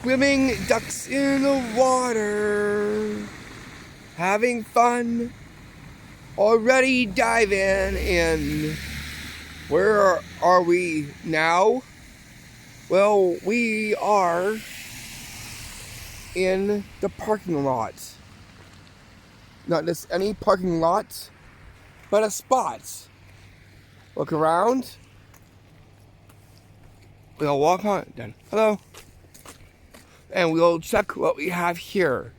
Swimming ducks in the water, having fun, already diving in. Where are we now? Well, we are in the parking lot. Not just any parking lot, but a spot. Look around. We'll walk on. Done. Hello. And we'll check what we have here.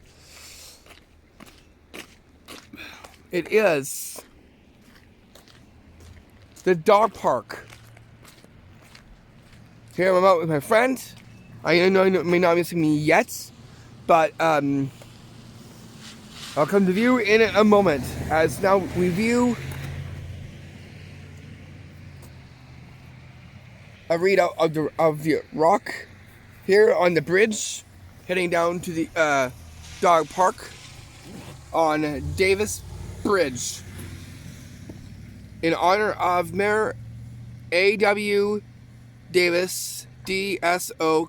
It is the dog park. Here I'm out with my friend. I know you may not be seeing me yet, but I'll come to view in a moment. As now we view a readout of the rock here on the bridge, heading down to the dog park on Davis Bridge in honor of Mayor A.W. Davis, DSO,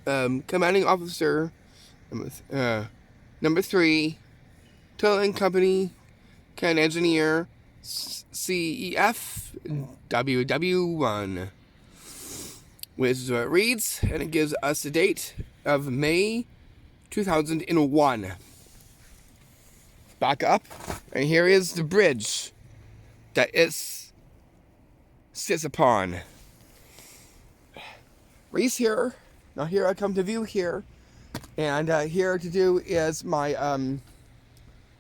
Commanding Officer, number 3, Towing Company, Can Engineer, CEF, WW1. Which is what it reads, and it gives us the date of May 2001. Back up, and here is the bridge that it sits upon. Reese here. Now here I come to view here, and here to do is my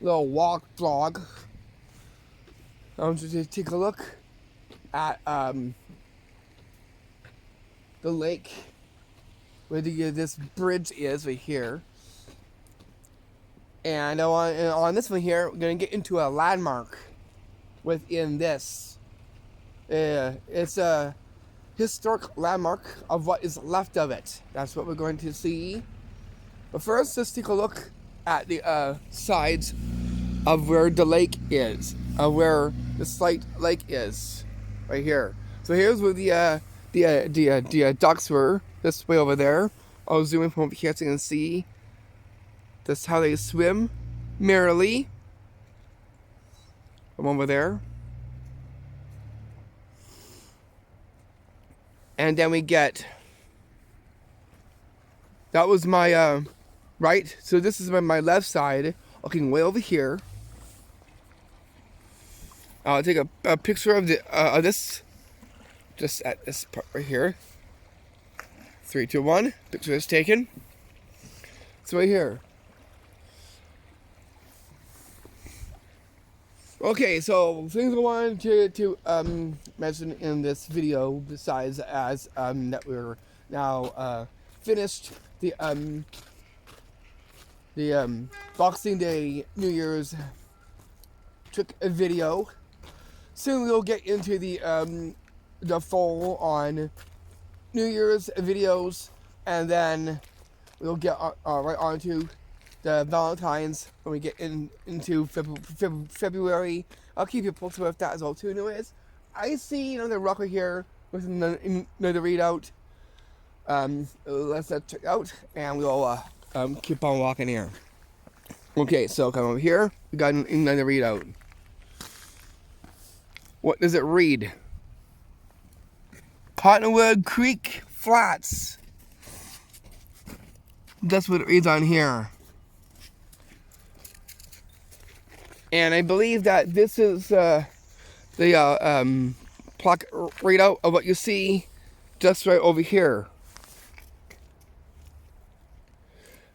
little walk vlog. I want you to take a look at the lake where this bridge is right here. And on this one here, we're going to get into a landmark within this. It's a historic landmark of what is left of it. That's what we're going to see. But first, let's take a look at the sides of where the lake is, where the slight lake is, right here. So here's where the ducks were, this way over there. I'll zoom in from over here so you can see that's how they swim merrily from over there. And then we get, that was my right, so this is my left side, looking way over here. I'll take a picture of this, just at this part right here. 3, 2, 1, picture is taken. It's right here. Okay, so things I wanted to mention in this video, besides as that we're now finished the Boxing Day New Year's trick video. Soon we'll get into the full on New Year's videos, and then we'll get right on to the Valentine's when we get into February. I'll keep you posted with that as well too. Anyways, I see another rocker here with another readout. Let's check it out, and we'll keep on walking here. Okay, so come over here. We got another readout. What does it read? Cottonwood Creek Flats. That's what it reads on here. And I believe that this is the plaque readout of what you see just right over here.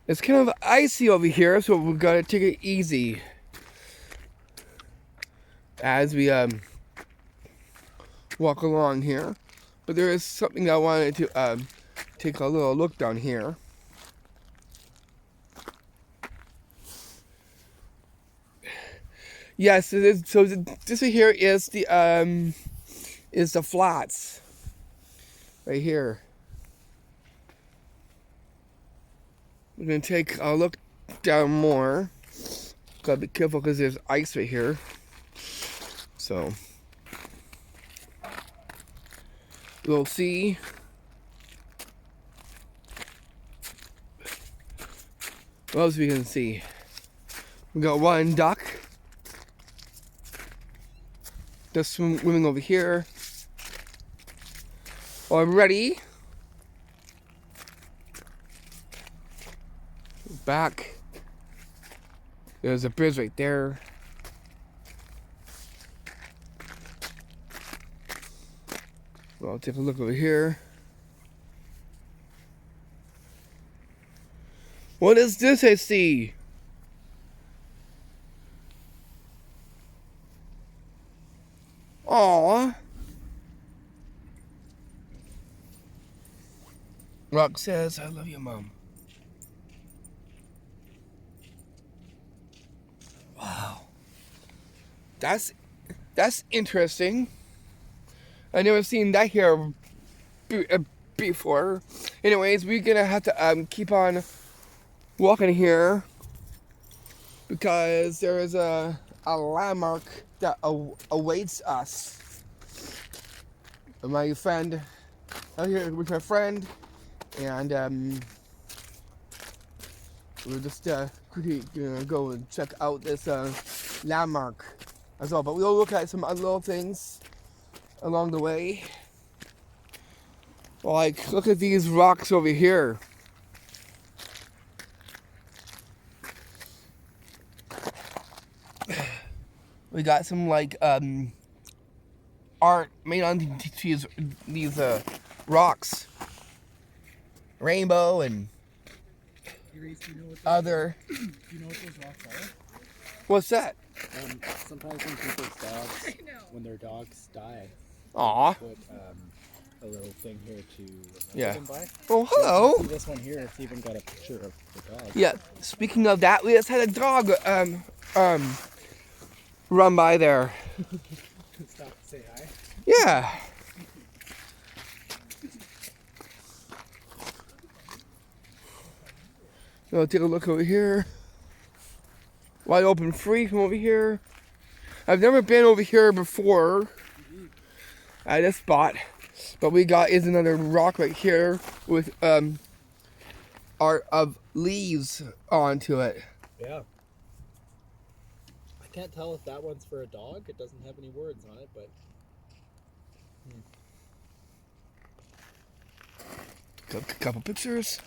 It's kind of icy over here, so we're gonna take it easy as we walk along here. But there is something that I wanted to take a little look down here. Yes, it is. So this right here is the flats right here. We're gonna take a look down more. Gotta be careful because there's ice right here. So we'll see What else we can see? We got one duck. Just swimming over here. Already. Back. There's a bridge right there. I'll take a look over here. What is this I see? Aww. Rock says, I love you, Mom. Wow. That's interesting. I never seen that here before. Anyways, we're gonna have to keep on walking here because there is a landmark that awaits us. My friend, I'm here with my friend, and we're just quickly gonna go and check out this landmark as well. But we'll look at some other little things along the way. Like, look at these rocks over here. We got some like art made on these rocks, rainbow and other. Do you know what those rocks are? What's that? Sometimes when people's dogs, when their dogs die, Aw. put a little thing here to Yeah. them by. Oh, hello. See this one here, it's even got a picture of the dog. Yeah. Speaking of that, we just had a dog run by there. Stop to say hi. Yeah. So take a look over here. Wide open free from over here. I've never been over here before at this spot. But we got is another rock right here with art of leaves onto it. Yeah. I can't tell if that one's for a dog. It doesn't have any words on it, but A couple pictures.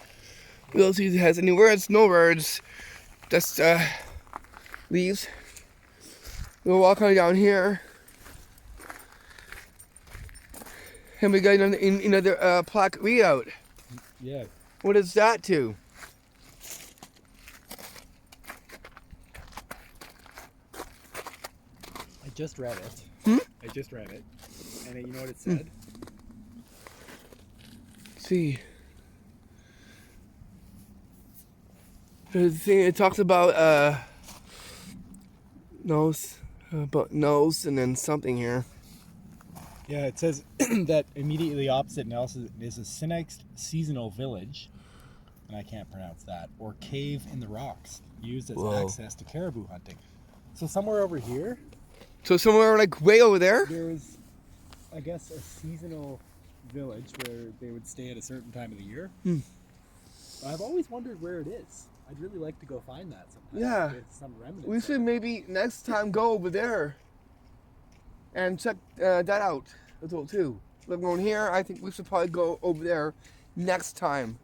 We'll see if it has any words. No words. Just leaves. We'll walk on down here. And we got another plaque readout. yeah. What is that to? I just read it. I just read it. And you know what it said? Let's see. The thing it talks about nose, and then something here. Yeah, it says that immediately opposite Nelson is a Sinnex seasonal village, and I can't pronounce that, or cave in the rocks, used as access to caribou hunting. So somewhere over here, So somewhere like way over there? there was, I guess, a seasonal village where they would stay at a certain time of the year. I've always wondered where it is. I'd really like to go find that sometime. Yeah. It's some remnants. We should maybe next time go over there and check that out as well too. Living on here, I think we should probably go over there next time.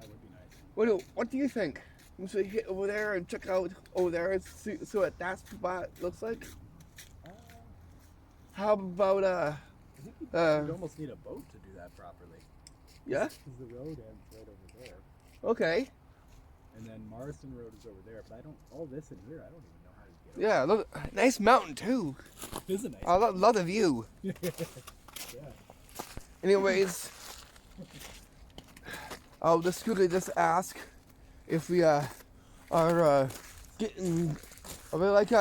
That would be nice. What do you think? We should hit over there and check out over there and see what that spot looks like. How about I think you'd almost need a boat to do that properly. yeah? Because the road ends right over there. Okay. And then Marston Road is over there, but I don't. All this in here, I don't even know how to get. Yeah, look, nice mountain too. It is a nice. I love the view. Yeah. Anyways, I'll just quickly ask if we are getting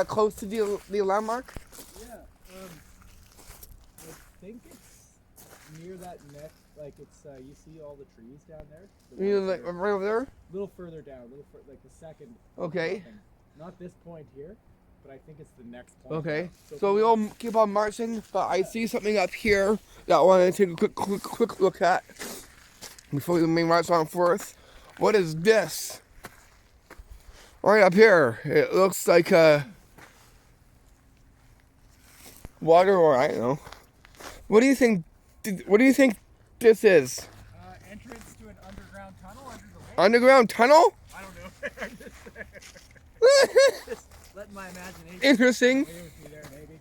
close to the landmark. Yeah. I think it's near that next. Like it's you see all the trees down there. The You ones like that are right over there? a little further down, like the second. Okay. Not this point here, but I think it's the next point. Okay. down. So we all keep on marching, but I see something up here that I want to take a quick look at before we may march on forth. What is this? Right up here, it looks like water, or I don't know. What do you think? What do you think this is? Entrance to an underground tunnel under the lake? Underground tunnel? I don't know. I'm just letting my imagination Interesting. play with me there, maybe.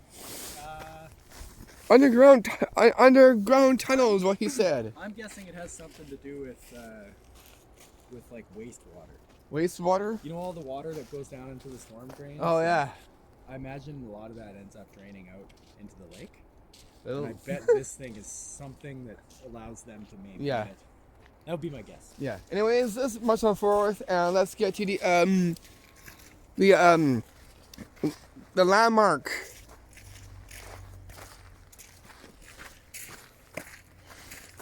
Underground tunnel is what he said. I'm guessing it has something to do with like wastewater. Wastewater? You know all the water that goes down into the storm drains? Oh yeah. I imagine a lot of that ends up draining out into the lake. Oh. And I bet this thing is something that allows them to maintain it. That would be my guess. Yeah. Anyways, this is much on forth, and let's get to the landmark.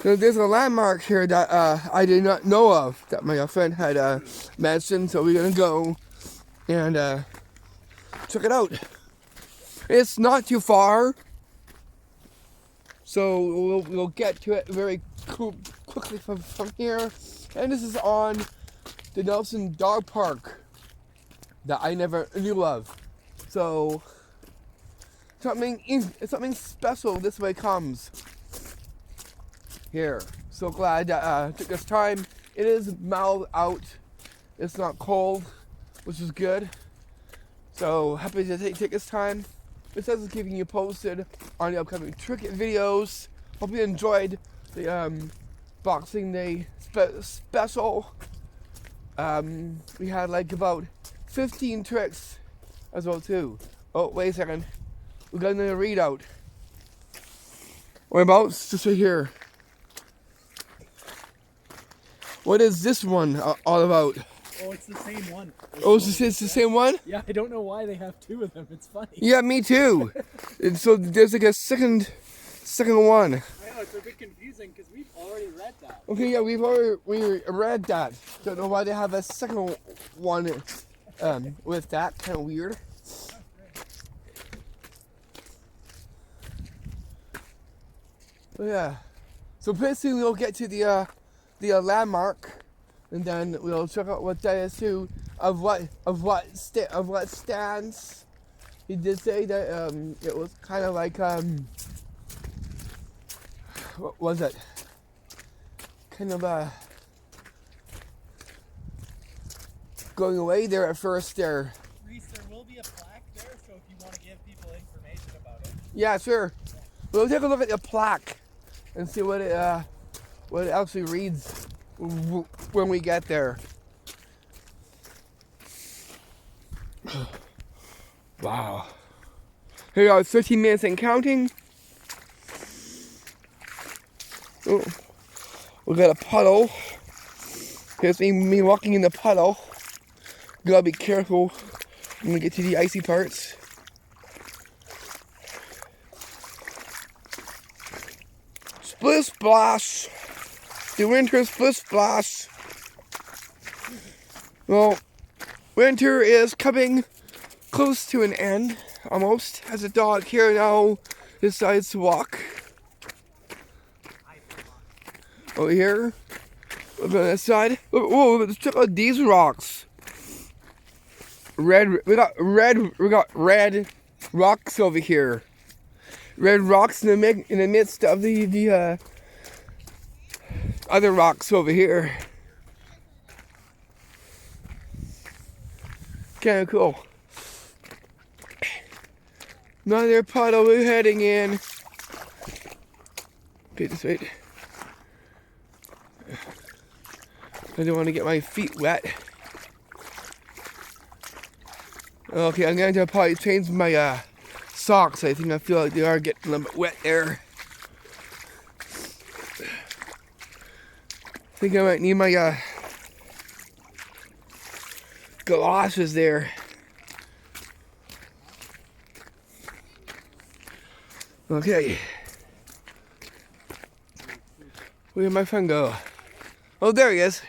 So there's a landmark here that I did not know of, that my friend had mentioned, so we're gonna go and check it out. It's not too far, so we'll get to it very quickly from here. And this is on the Nelson Dog Park that I never knew of. So something special this way comes here. So glad that took this time. It is mild out. It's not cold, which is good. So happy to take this time. Besides keeping you posted on the upcoming cricket videos. Hope you enjoyed the Boxing Day special. We had like about 15 tricks as well too. Oh, wait a second. We got another readout. Whereabouts? Just right here. What is this one all about? Oh, it's the same one. It's the same one? Yeah, I don't know why they have two of them. It's funny. Yeah, me too. And so there's like a second one. I know, it's a bit confusing because we've already read that. Okay, yeah, we read that. Don't know why they have a second one with that. Kind of weird. But yeah. So basically we'll get to the landmark, and then we'll check out what that is too. Of what stands. He did say that it was kind of like what was it? Kind of going away there at first there. Reese, there will be a plaque there, so if you want to give people information about it. Yeah, sure. We'll take a look at the plaque and see what it actually reads when we get there. Wow. Here we are, 15 minutes and counting. Oh, we got a puddle. Here's me walking in the puddle. Gotta be careful when we get to the icy parts. Splish splash. The winter splish splash. Well, winter is coming close to an end, almost, as the dog here now decides to walk. Over here, over on this side. Whoa, let's check out these rocks. We got red rocks over here. Red rocks in the midst of the other rocks over here. Kind of cool. Another puddle we're heading in. Okay, just wait. I don't want to get my feet wet. Okay, I'm going to probably change my socks. I feel like they are getting a little bit wet there. I think I might need my galoshes there. Okay. Where did my friend go? Oh, there he is.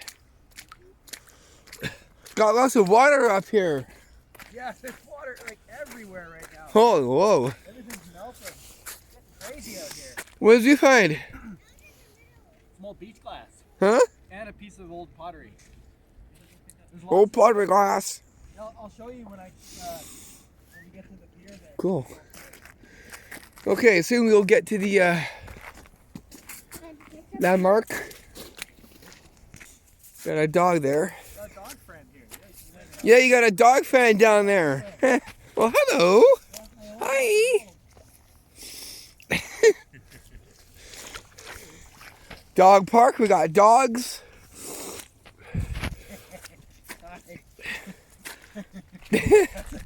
Got lots of water up here. Yeah, there's water like everywhere right now. Oh, whoa. Everything's melting. It's crazy out here. What did you find? Some old beach glass. Huh? And a piece of old pottery. Old pottery glass. Yep. I'll show you when we get to the pier there. Cool. Okay, soon we'll get to the landmark. Got a dog there. Got a dog friend here. Yeah, you got a dog fan down there. Well, hello. Hi. Dog park. We got dogs.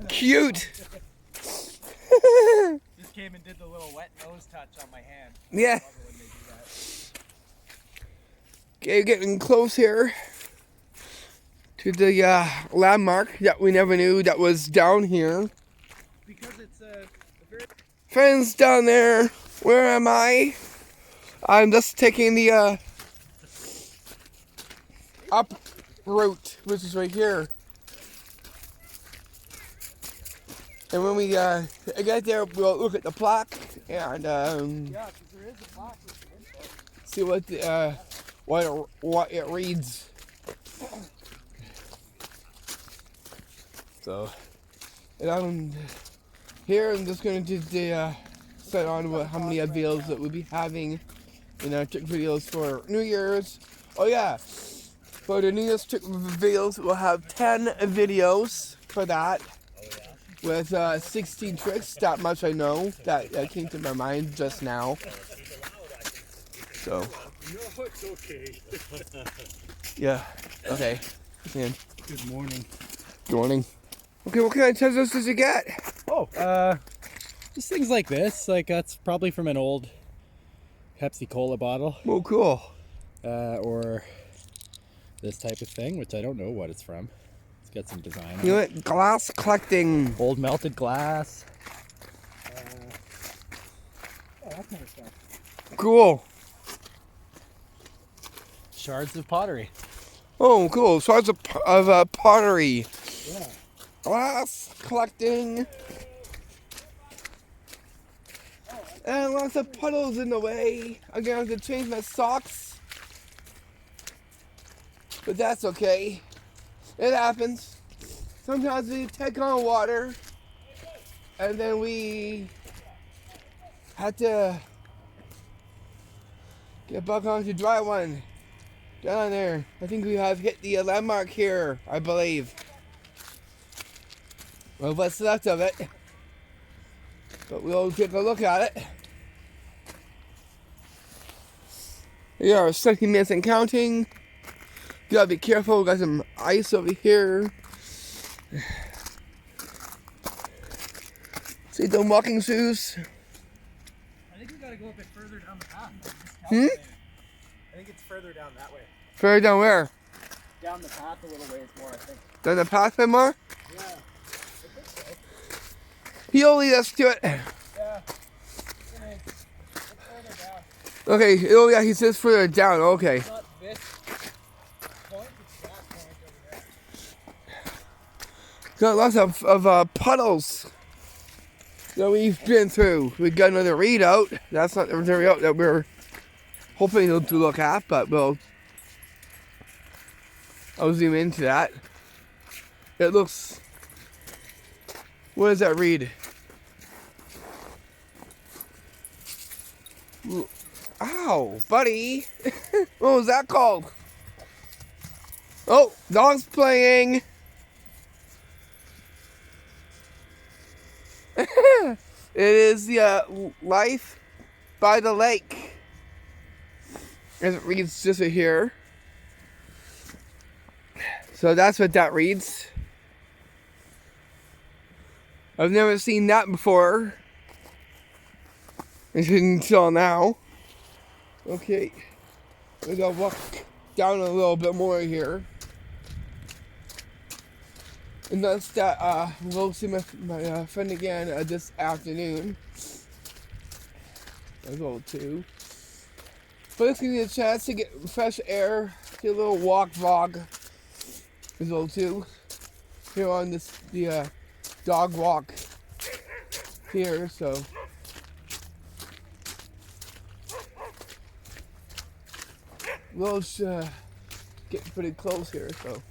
Cute. Just came and did the little wet nose touch on my hand. Yeah. I love it when they do that. Okay, getting close here to the landmark that we never knew that was down here. Because it's a very... Friends down there, where am I? I'm just taking the up route, which is right here. And when we get there, we'll look at the plaque and Yeah, because there is a plaque with the info. see what it reads. So, and I'm here. I'm just going to set on how many videos that we'll be having in our trick videos for New Year's. Oh yeah, for the New Year's trick videos, we'll have 10 videos for that. With 16 tricks, that much I know. That came to my mind just now. So. No, it's okay. Yeah. Okay. Man. Good morning. Good morning. Okay, what kind of Teslas did you get? Oh, just things like this. Like that's probably from an old Pepsi Cola bottle. Oh, cool. Or this type of thing, which I don't know what it's from. It's got some design on You know it. what? Glass collecting. Old melted glass. That kind of stuff. Cool. Shards of pottery. Oh, cool. Sorts of pottery. Yeah. Glass collecting. And lots of puddles in the way. I'm gonna have to change my socks. But that's okay. It happens. Sometimes we take on water. And then we have to get back onto dry one. Down there. I think we have hit the landmark here, I believe. Well, what's left of it. But we'll take a look at it. We are 60 minutes and counting. You gotta be careful, we got some ice over here. See the walking shoes? I think we gotta go a bit further down the path. Hmm? I think it's further down that way. Further down where? Down the path a little ways more, I think. Down the pathway more? Yeah. I think so. He'll lead us to it. Yeah. It's further down. Okay, oh yeah, he says further down, okay. It's not this point, it's that point over there. Got lots of puddles that we've been through. We got another readout. That's not the readout that we're hoping to look at, but I'll zoom into that. It looks... What does that read? Ow, buddy. What was that called? Oh, dog's playing. It is the Life by the Lake. As it reads just right here. So that's what that reads. I've never seen that before. Until now. Okay. We gotta walk down a little bit more here. And that's that, we'll see my friend again this afternoon. I'll go too. But it's gonna be a chance to get fresh air, get a little walk vlog as well too. Here on the DogWalk here, so. We'll get pretty close here, so.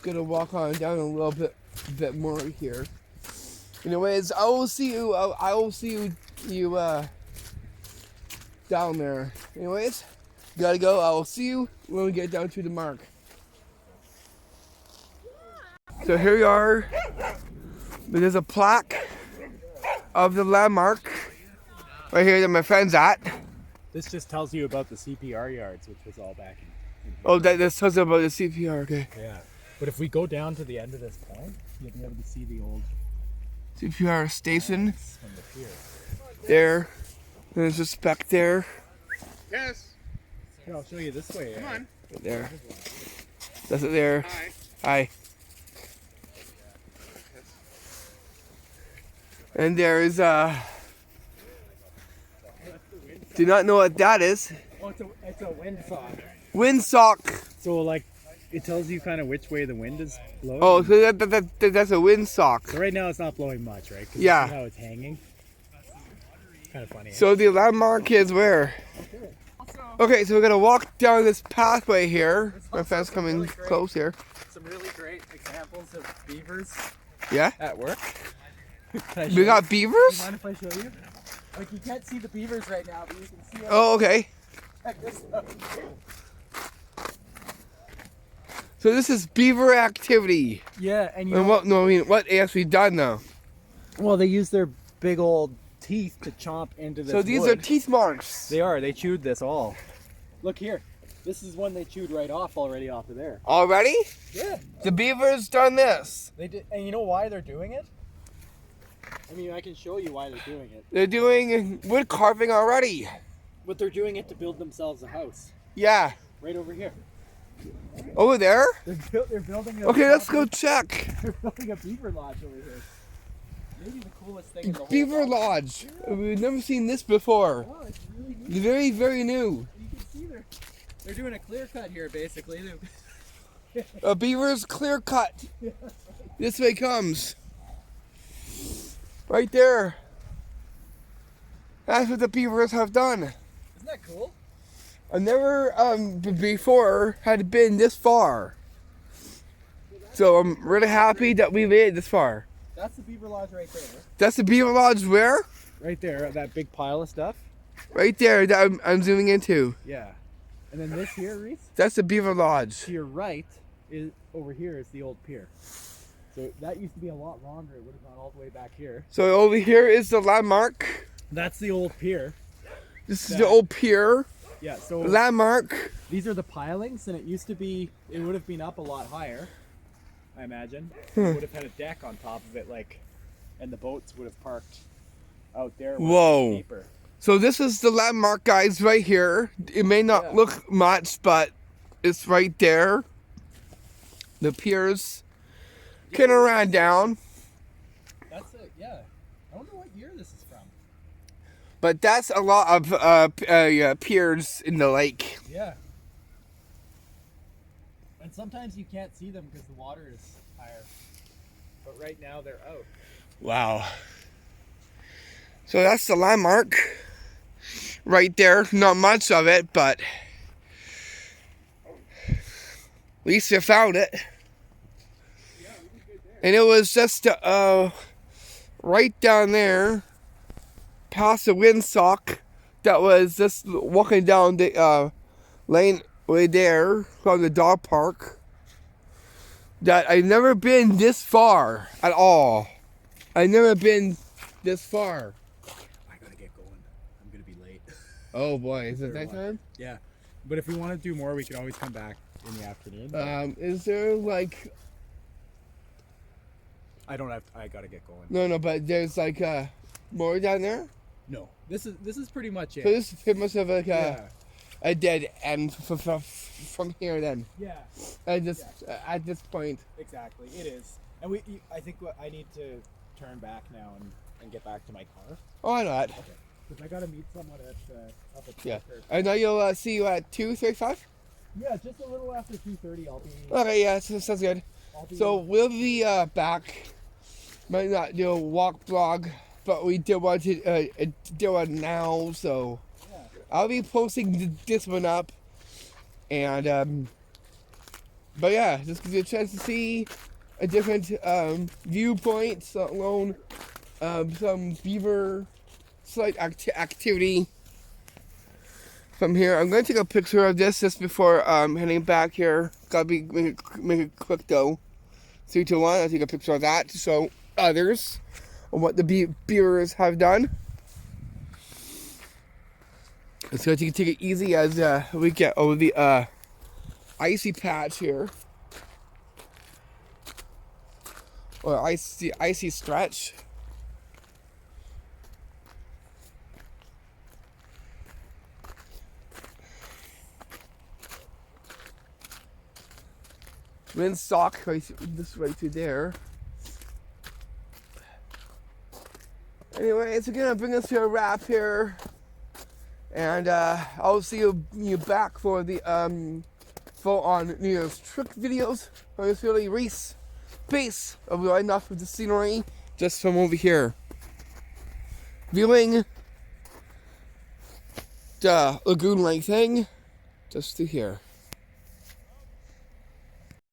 Gonna walk on down a little bit a bit more here. Anyways, I will see you. I will see you down there. Anyways, gotta go. I will see you when we get down to the mark. So here we are. There's a plaque of the landmark right here that my friend's at. This just tells you about the CPR yards, which was all back in here. Oh, this tells you about the CPR. Okay. Yeah. But if we go down to the end of this point, you'll be able to see the old CPR station from the pier. there. There's a speck there. Yes. Here, I'll show you this way. Come on. There. That's it there. Hi. Hi. And there's do not know what that is. Oh, it's a windsock. Windsock. So like, it tells you kind of which way the wind is blowing. Oh, so that's a windsock. So right now it's not blowing much, right? 'Cause Yeah. you see how it's hanging. Kind of funny. So the landmark is where? Okay, so we're gonna walk down this pathway here. My friend's coming really great. close here. Some really great examples of beavers Yeah? at work. Can I show We got you? beavers? Mind if I show you? Like, you can't see the beavers right now, but you can see. Oh, okay. Check this out. So this is beaver activity. Yeah, and you And know, what? No, I mean, what actually done though? well, they use their big old teeth to chomp into this So these wood. are teeth marks. They are. They chewed this all. Look here. This is one they chewed right off already off of there. Already? Yeah. The beavers done this. They did, and you know why they're doing it? I mean, I can show you why they're doing it. They're doing wood carving already. But they're doing it to build themselves a house. Yeah. Right over here. Over there? They're building a Okay, let's go check. They're building a beaver lodge over here. Maybe the coolest thing in the whole Beaver world. Lodge. We've never seen this before. Oh, it's really neat. Very, very new. You can see they're doing a clear cut here, basically. A beaver's clear cut. This way comes. Right there. That's what the beavers have done. Isn't that cool? I've never before had been this far. So I'm really happy that we made it this far. That's the beaver lodge right there. That's the Beaver Lodge where? Right there, that big pile of stuff. Right there that I'm zooming into. Yeah. And then this here, Reese, That's the Beaver Lodge. to your right, is over here is the old pier. So that used to be a lot longer. It would have gone all the way back here. So over here is the landmark. That's the old pier. This is the old pier. Yeah, so Landmark. these are the pilings, and it used to be, it would have been up a lot higher, I imagine. It would have had a deck on top of it, like, and the boats would have parked out there. where Whoa. it's deeper. So this is the landmark, guys, right here. It may not Yeah. look much, but it's right there. The piers kind of ran down, That's it, yeah. I don't know what year this is from. but that's a lot of piers in the lake. Yeah. And sometimes you can't see them because the water is higher. But right now they're out. Wow. So that's the landmark right there. Not much of it, but at least you found it. And it was just right down there, past the windsock, that was just walking down the lane way there from the dog park. That I've never been this far at all. I've never been this far. I gotta get going. I'm gonna be late. Oh boy, is it that time? Yeah. But if we want to do more, we can always come back in the afternoon. Is there like I don't have. I gotta get going. no, but there's like more down there? No. This is pretty much it. So this is pretty much of like yeah. a dead end from here then. Yeah. At this point. Exactly. It is. And I think I need to turn back now and get back to my car. Oh, why not? Because I gotta meet someone at up at Yeah. Kirk. I know you'll see you at 2:35. Yeah, just a little after 2:30, I'll be. Okay, yeah, sounds good. So we'll be back. Might not do a walk vlog, but we did want to do it now, so Yeah. I'll be posting this one up. And but yeah, just gives you a chance to see a different viewpoints, alone some beaver slight activity from here. I'm going to take a picture of this just before heading back here. Gotta make it quick though. 3, 2, 1. I'll take a picture of that to show others of what the beavers have done. Let's go take it easy as we get over the icy patch here. Or icy stretch. Windsock right this way to there. Anyway, it's gonna bring us to a wrap here, and I'll see you back for the full-on New Year's trick videos. I'm just really Reese pace of right enough of the scenery just from over here, viewing the lagoon-like thing just to here.